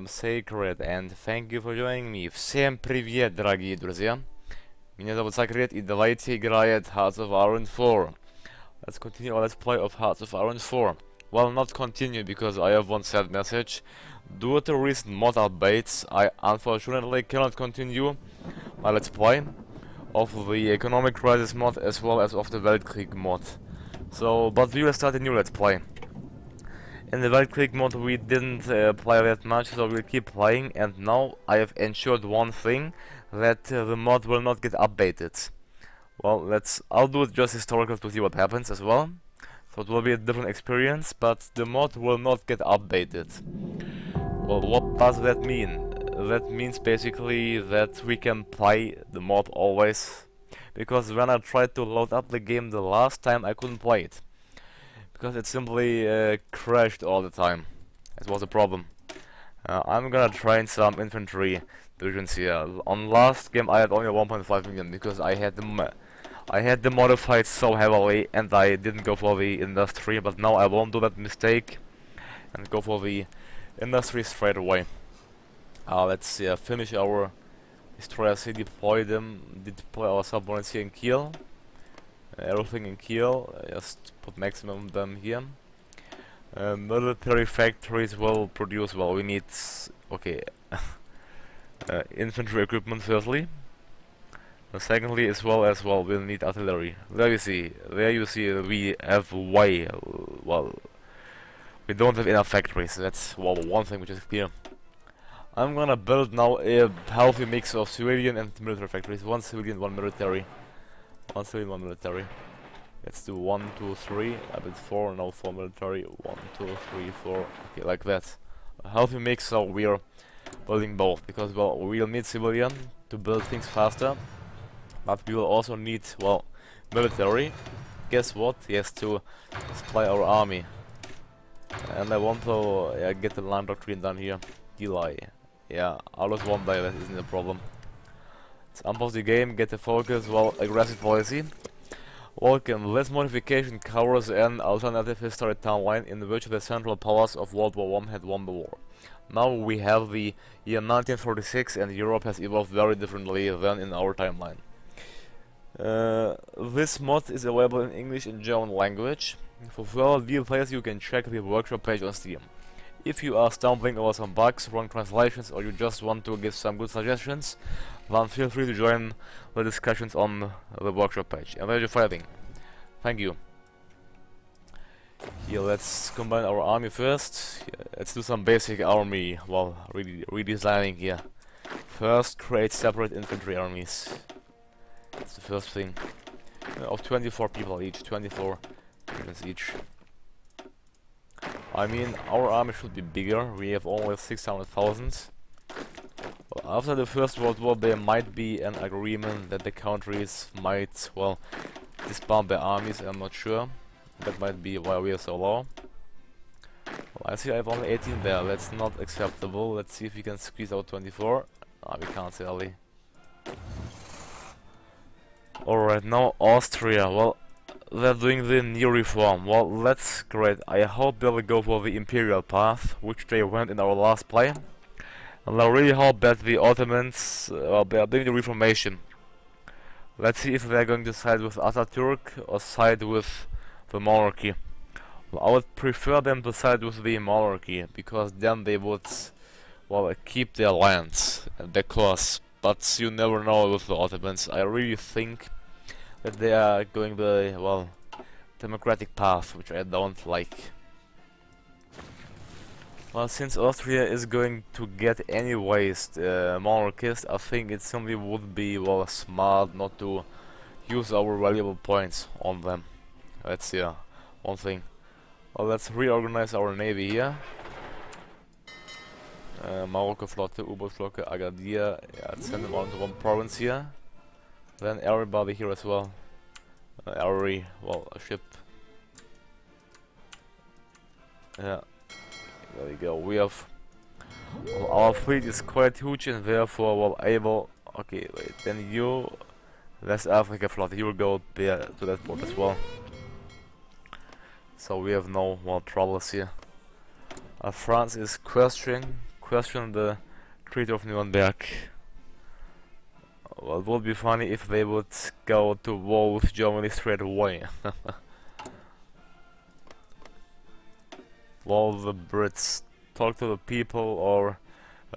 I'm Sacred, and thank you for joining me. Всем привет, дорогие друзья. Меня зовут Sacred, и давайте играть Hearts of Iron 4. Let's continue our let's play of Hearts of Iron 4. Well, not continue, because I have one sad message. Due to recent mod updates, I unfortunately cannot continue my let's play of the Economic Crisis mod as well as of the Weltkrieg mod. So, but we will start a new let's play. In the Weltkrieg mod we didn't play that much, so we'll keep playing, and now I have ensured one thing, that the mod will not get updated. Well, I'll do it just historical to see what happens as well. So it will be a different experience, but the mod will not get updated. Well, what does that mean? That means basically that we can play the mod always, because when I tried to load up the game the last time I couldn't play it. Because it simply crashed all the time. It was a problem. I'm gonna train some infantry divisions here. On last game I had only 1.5 million because I had them modified so heavily and I didn't go for the industry, but now I won't do that mistake and go for the industry straight away. Let's finish our destroyers here, deploy our submarines here in Kiel. Everything in Kiel, just put maximum of them here. Military factories will produce, well, we need, okay, infantry equipment firstly. Secondly, as well, we'll need artillery. There you see we have way, well, we don't have enough factories. That's, well, one thing which is clear. I'm gonna build now a healthy mix of civilian and military factories. One civilian, one military. One civilian, one military. Let's do 1, 2, 3. I built 4, now 4 military. 1, 2, 3, 4. Okay, like that. A healthy mix, so we're building both. Because, well, we'll need civilian to build things faster. But we will also need, well, military. Guess what? Yes, to supply our army. And I want to get the line doctrine done here. Delay. Yeah, I lost one day, that isn't a problem. Let's unpause the game, get the focus, well, aggressive policy. Welcome, this modification covers an alternative history timeline in which the central powers of World War I had won the war. Now we have the year 1946 and Europe has evolved very differently than in our timeline. This mod is available in English and German language. For further details you can check the workshop page on Steam. If you are stumbling over some bugs, wrong translations, or you just want to give some good suggestions, then feel free to join the discussions on the workshop page. And there you're fighting. Thank you. Here, let's combine our army first. Here, let's do some basic army, well, redesigning here. First, create separate infantry armies. That's the first thing. Of 24 people each, 24 units each. I mean, our army should be bigger. We have only 600,000. Well, after the First World War there might be an agreement that the countries might, well, disband their armies. I'm not sure. That might be why we are so low. Well, I see I have only 18 there. That's not acceptable. Let's see if we can squeeze out 24. We can't, sadly. Alright, now Austria. Well, they're doing the new reform. Well, that's great. I hope they'll go for the Imperial path, which they went in our last play. And I really hope that the Ottomans, they are doing the reformation. Let's see if they're going to side with Ataturk or side with the monarchy. Well, I would prefer them to side with the monarchy, because then they would, well, keep their lands and their course. But you never know with the Ottomans. I really think that they are going the, well, democratic path, which I don't like. Well, since Austria is going to get anyways monarchist, I think it simply would be, well, smart not to use our valuable points on them. That's, yeah, one thing. Well, let's reorganize our navy here. Marokko Flotte, U-Boot Flocke, Agadir, yeah, let's send them all into one province here. Then everybody here as well. Every, well, a ship. Yeah, there we go. We have, well, our fleet is quite huge and therefore, well, able. Okay, wait. Then you, West Africa Flotte, you will go there to that port as well. So we have no more troubles here. France is questioning question the Treaty of Nuremberg. Well, it would be funny if they would go to war with Germany straight away. Well, the Brits talk to the people or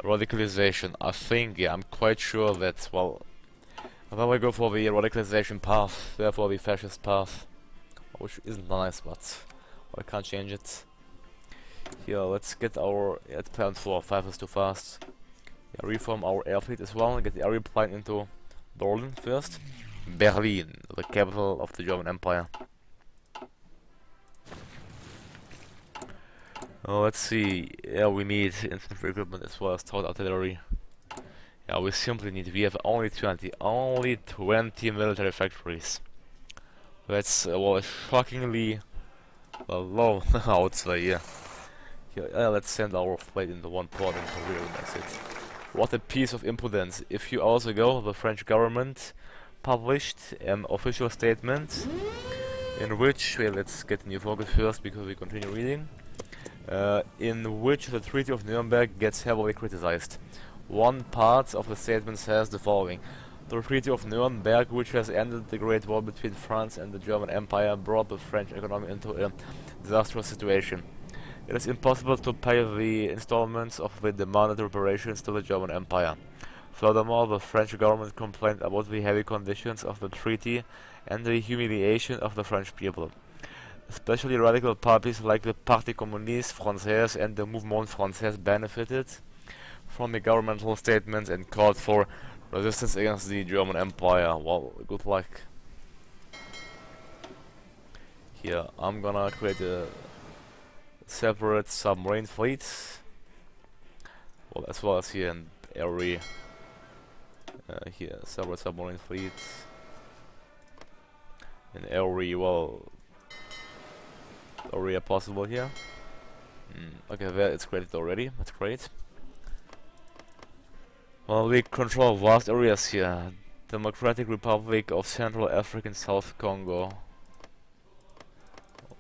radicalization. I think, yeah, I'm quite sure that, well, we go for the radicalization path, therefore the fascist path, which isn't nice, but I can't change it. Here, let's get our plan for 5 is too fast. Yeah, reform our air fleet as well, get the airplane into Berlin first. Berlin, the capital of the German Empire. Let's see, yeah, we need infantry equipment as well as stout artillery. Yeah, we have only 20 military factories. That's, well, shockingly low, I would say, yeah. Here, let's send our fleet into one port and reorganize it. What a piece of impudence. A few hours ago, the French government published an official statement in which, well, let's get a new focus first because we continue reading, in which the Treaty of Nuremberg gets heavily criticized. One part of the statement says the following: the Treaty of Nuremberg, which has ended the Great War between France and the German Empire, brought the French economy into a disastrous situation. It is impossible to pay the installments of the demanded reparations to the German Empire. Furthermore, the French government complained about the heavy conditions of the treaty and the humiliation of the French people. Especially radical parties like the Parti Communiste Français and the Mouvement Français benefited from the governmental statements and called for resistance against the German Empire. Well, good luck. Here, I'm gonna create a separate submarine fleet. Well, as well as here in every here, separate submarine fleet. In every, well, area possible here. Okay, there it's created already. That's great. Well, we control vast areas here. Democratic Republic of Central Africa and South Congo.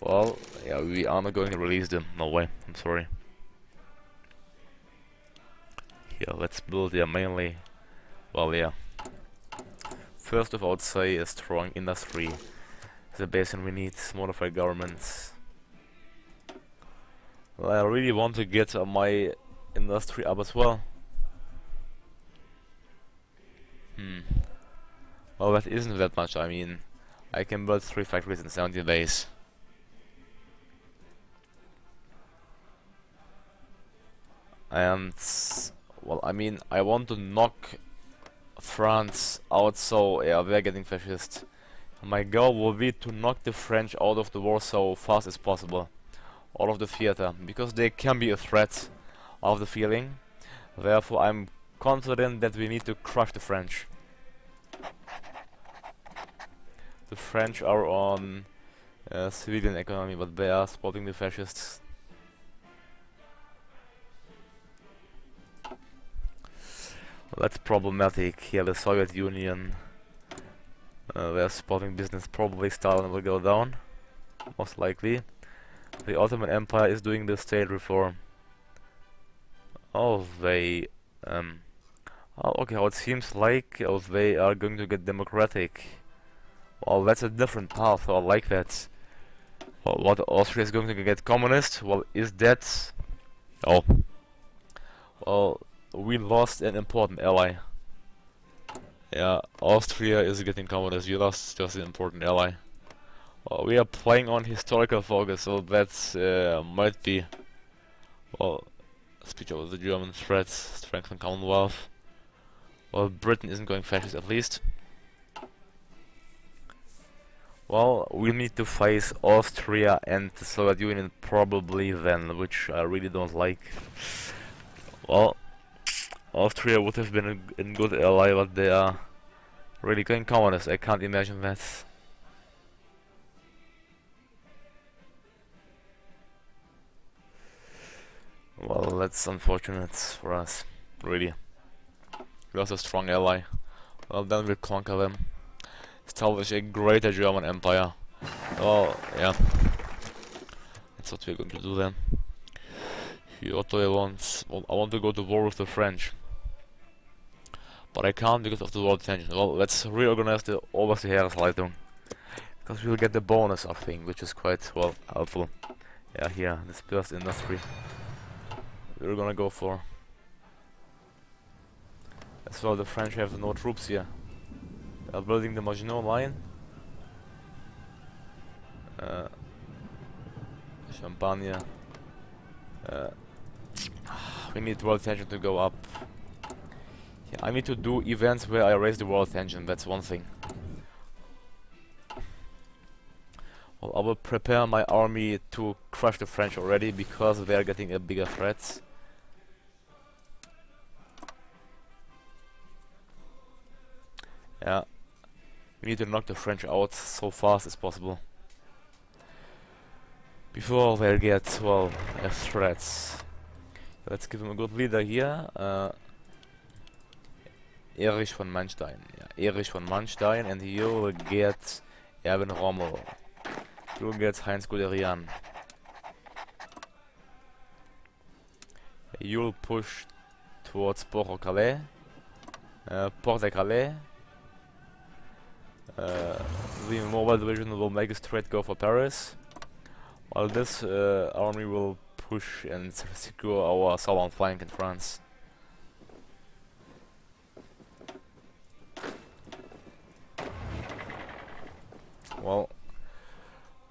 Well, yeah, we are not going to release them. No way. I'm sorry. Here, let's build, yeah, mainly. Well, yeah. First of all, I would say a strong industry is the basin we need. Modified governments. Well, I really want to get my industry up as well. Well, that isn't that much. I mean, I can build 3 factories in 70 days. And, well, I mean, I want to knock France out, so yeah, they're getting fascist. My goal will be to knock the French out of the war so fast as possible. Out of the theater, because they can be a threat of the feeling. Therefore, I'm confident that we need to crush the French. The French are on civilian economy, but they are supporting the fascists. Well, that's problematic. Here, the Soviet Union, they're supporting business. Probably Stalin will go down, most likely. The Ottoman Empire is doing the state reform. Oh, they oh, okay, well, it seems like they are going to get democratic. Well, that's a different path. I like that. Well, what, Austria is going to get communist? Well, is that... Oh. Well, we lost an important ally. Yeah, Austria is getting communist. We lost just an important ally. Well, we are playing on historical focus, so that's might be... Well, speech of the German threats, strengthen Commonwealth. Well, Britain isn't going fascist, at least. Well, we need to face Austria and the Soviet Union probably then, which I really don't like. Well, Austria would have been a good ally, but they are really going communist. I can't imagine that. Well, that's unfortunate for us, really. We lost a strong ally. Well, then we'll conquer them. Establish a greater German Empire. Oh, yeah. That's what we're going to do then. Kyoto, I want to go to war with the French. But I can't because of the world tension. Well, let's reorganize the Oberste Heeresleitung. Because we'll get the bonus, I think, which is quite, well, helpful. Yeah, here, dispersed industry. We're gonna go for. As well, the French have no troops here. They are building the Maginot Line. Champagne. We need world tension to go up. Yeah, I need to do events where I raise the world tension, that's one thing. Well, I will prepare my army to crush the French already, because they are getting a bigger threat. Yeah, we need to knock the French out so fast as possible. Before they get, well, threats. Let's give him a good leader here. Erich von Manstein. Yeah, Erich von Manstein, and you will get Erwin Rommel. You will get Heinz Guderian. You will push towards Port-au-Calais. Port-au-Calais. The mobile division will make a straight go for Paris, while this army will push and secure our southern flank in France. Well,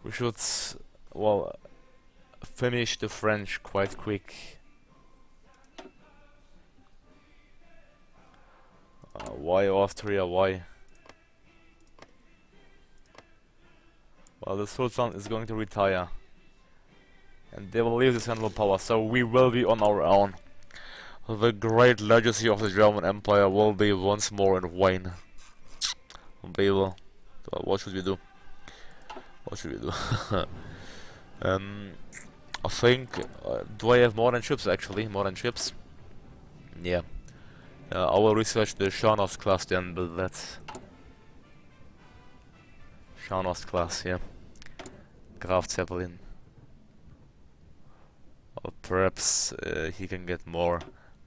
we should, well, finish the French quite quick. Why Austria? Why? Well, the Sultan is going to retire, and they will leave the central power, so we will be on our own. The great legacy of the German Empire will be once more in wane. Unbelievable. So what should we do? What should we do? I think, do I have modern ships actually? Modern ships? Yeah. I will research the Scharnhorst class then, but that's Scharnhorst class, yeah. Graf Zeppelin. Or perhaps he can get more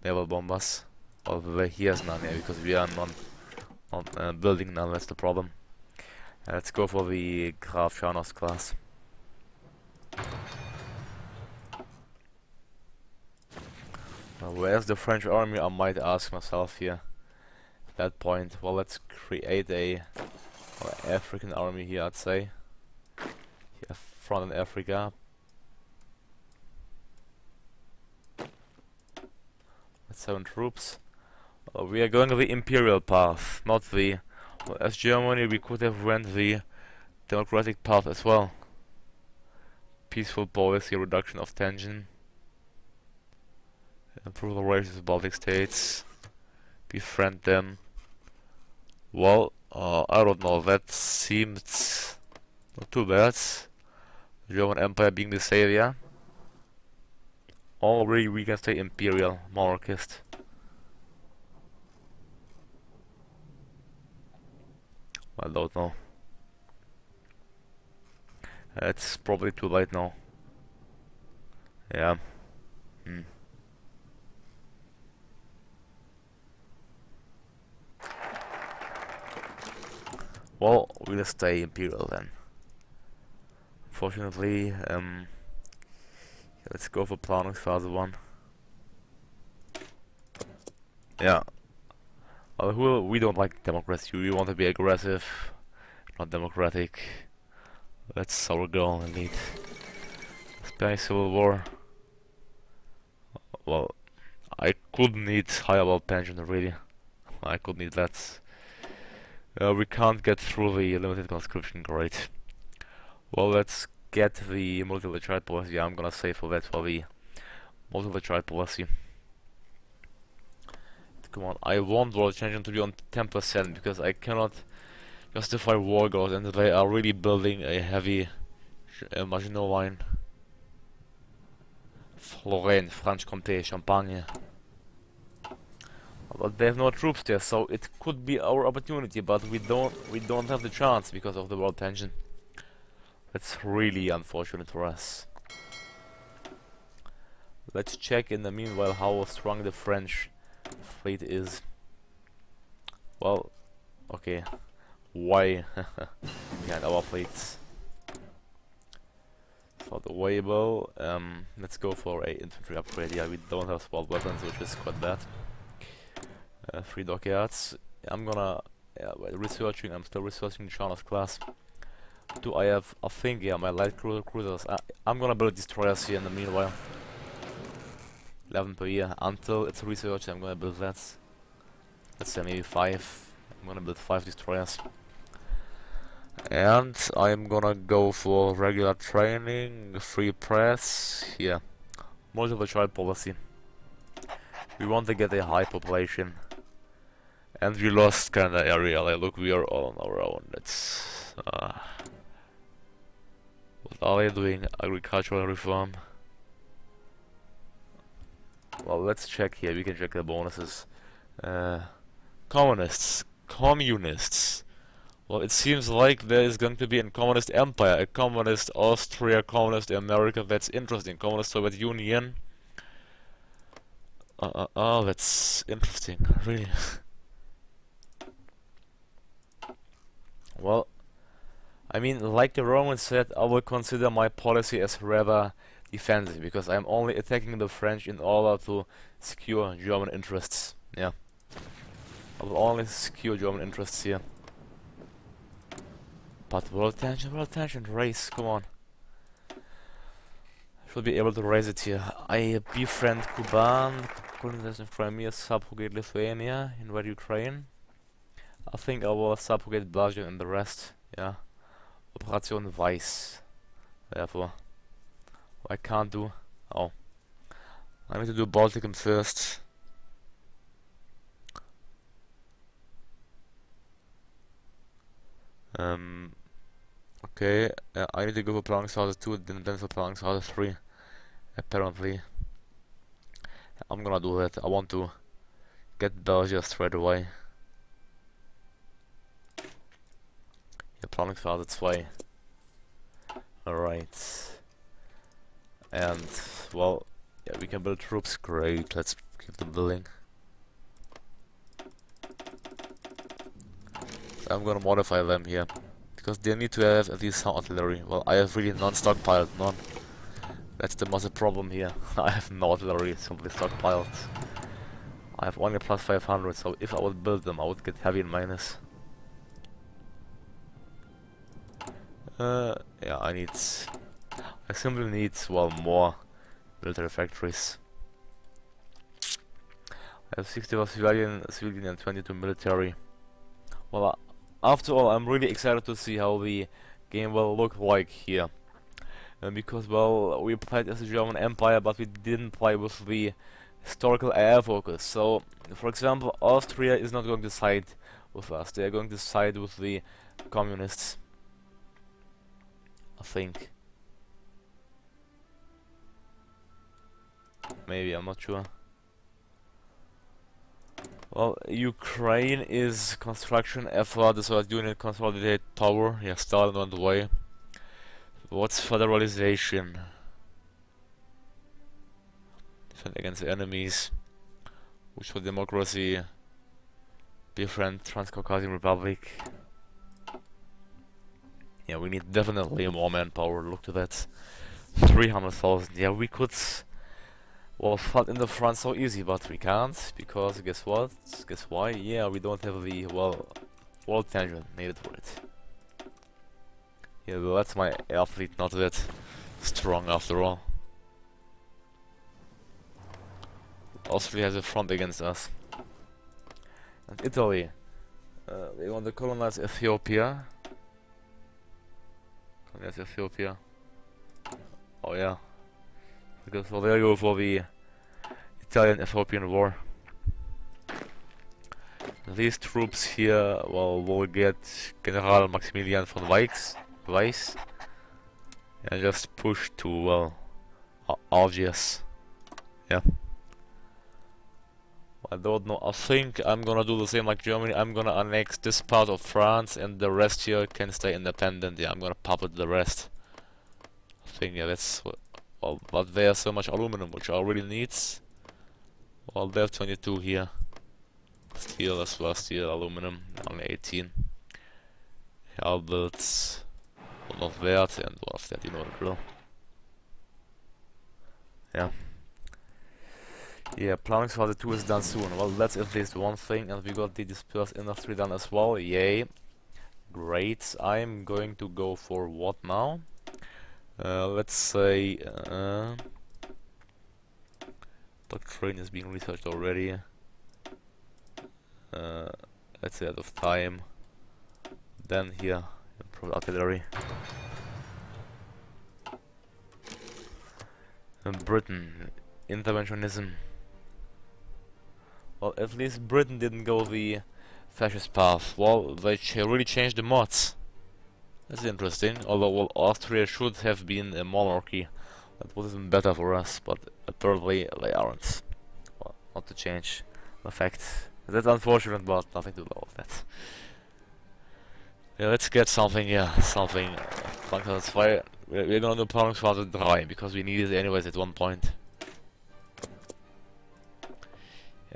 naval bombers. Although he has none, yeah, because we are not building none, that's the problem. Let's go for the Graf Scharnhorst class. Where's the French army, I might ask myself here at that point. Well, let's create a African army here, I'd say. Here, front in Africa. Let's 7 troops. We are going the Imperial path, not the... Well, as Germany, we could have went the democratic path as well. Peaceful policy, reduction of tension. Improve the relations with Baltic states. Befriend them. Well, I don't know, that seemed not too bad. The German Empire being the savior. Or really we can stay Imperial, monarchist. I don't know. It's probably too late now. Yeah. Well, we'll stay Imperial then. Fortunately, let's go for Planungsphase 1. Yeah. We don't like democracy, we want to be aggressive, not democratic. That's our goal indeed. Spanish Civil War. Well, I could need higher world pension really. I could need that. We can't get through the limited conscription, great. Well, let's get the multilateral policy. I'm gonna say for that, for the multilateral policy. Come on, I want world tension to be on 10% because I cannot justify war goals, and they are really building a heavy Maginot Line. Lorraine, Franche-Comté, Champagne. But they have no troops there, so it could be our opportunity, but we don't have the chance because of the world tension. That's really unfortunate for us. let's check in the meanwhile how strong the French fleet is. Well, okay, why behind our fleets? For the Weibo, let's go for a infantry upgrade. Yeah, we don't have sport weapons, which is quite bad. 3 dockyards. I'm gonna, yeah, researching. I'm still researching the Charles class. Do I have? I think, yeah, my light cruisers. I'm gonna build destroyers here in the meanwhile. 11 per year. Until it's researched, I'm gonna build that. Let's say maybe 5. I'm gonna build 5 destroyers. And I'm gonna go for regular training, free press, yeah, multiple child policy. We want to get a high population. And we lost kinda area, like look, we are all on our own. That's what are they doing? Agricultural reform. Well, let's check here, we can check the bonuses. Communists. Well, it seems like there is going to be a communist empire, a communist Austria, communist America. That's interesting. Communist Soviet Union. That's interesting, really. Well, I mean, like the Romans said, I will consider my policy as rather defensive, because I'm only attacking the French in order to secure German interests. Yeah. I will only secure German interests here. But world tension, raise, come on. Should be able to raise it here. I befriend Kuban, colonization Crimea, subjugate Lithuania, invade Ukraine. I think I will subjugate Belgium and the rest, yeah. Operation Weiss. Therefore, I can't do. Oh. I need to do Balticum first. Okay, I need to go for Planungsphase 2, then for Planungsphase 3, apparently. I'm gonna do that. I want to get Belgium straight away. Yeah, Planungsphase 2. Alright. And, well, yeah, we can build troops, great, let's keep them building. So I'm gonna modify them here. Because they need to have at least some artillery. Well, I have really none stockpiled, none. That's the massive problem here. I have no artillery, simply stockpiled. I have only plus 500, so if I would build them, I would get heavy in minus. Yeah, I simply need, well, more military factories. I have 60 for civilian and 22 military. Well, after all, I'm really excited to see how the game will look like here. Because, well, we played as the German Empire, but we didn't play with the historical air focus. So, for example, Austria is not going to side with us. They are going to side with the communists. I think. Maybe, I'm not sure. Well, Ukraine is construction effort, the Soviet Union consolidated power. Yeah, Stalin on the way. What's federalization? Defend against enemies. Wish for democracy. Befriend Transcaucasian Republic. Yeah, we need definitely more manpower. Look to that. 300,000. Yeah, we could. Well, fight in the front so easy, but we can't, because guess what? Guess why? Yeah, we don't have the, well, world tension needed for it. Yeah, well, that's my air fleet, not that strong after all. Austria has a front against us. And Italy. They want to colonize Ethiopia. Colonize Ethiopia. Oh yeah. Because well, they'll go for the Italian-Ethiopian War. These troops here, well, will get General Maximilian von Weiss and just push to, well, Algiers. Yeah. I don't know, I think I'm gonna do the same like Germany. I'm gonna annex this part of France and the rest here can stay independent. Yeah, I'm gonna puppet the rest. I think, yeah, that's Well, but there's so much aluminum, which I really need. Well, there's 22 here. Steel as well, steel, aluminum, only 18. Halberds, one of that, and one of that, you know the drill. Yeah. Yeah, planning for the 2 is done soon. Well, that's at least one thing, and we got the dispersed industry done as well. Yay. Great. I'm going to go for what now? Let's say doctrine is being researched already. Let's say out of time. Then here, improve artillery. And Britain, interventionism. Well, at least Britain didn't go the fascist path. Well, they really changed the mods. That's interesting. Although, well, Austria should have been a monarchy. That would have been better for us, but apparently they aren't. Well, not to change the fact. That's unfortunate, but nothing to do with that. Yeah, let's get something, yeah, something. We're gonna do Planungsphase 3, because we need it anyways at one point.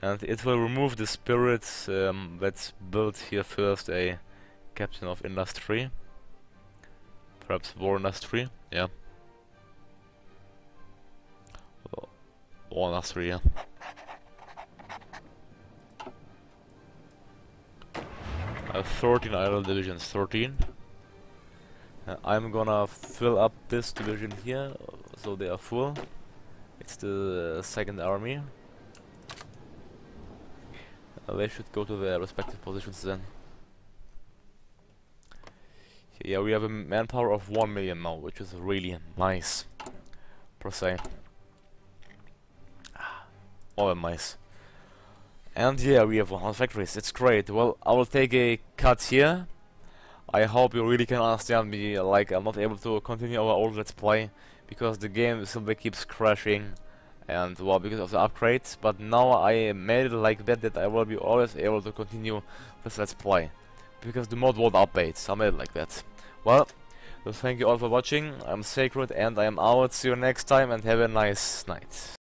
And it will remove the spirit. Let's build here first a captain of industry. Perhaps war industry, yeah. War industry, yeah. I have 13 idle divisions, 13. I'm gonna fill up this division here, so they are full. It's the second army. They should go to their respective positions then. Yeah, we have a manpower of 1 million now, which is really nice, per se. More than nice. And yeah, we have 100 factories, it's great. Well, I will take a cut here. I hope you really can understand me, like I'm not able to continue our old let's play, because the game simply keeps crashing. And well, because of the upgrades, but now I made it like that I will be always able to continue this let's play, because the mod won't update, so I made it like that. Well, thank you all for watching. I'm Sacred and I am out. See you next time and have a nice night.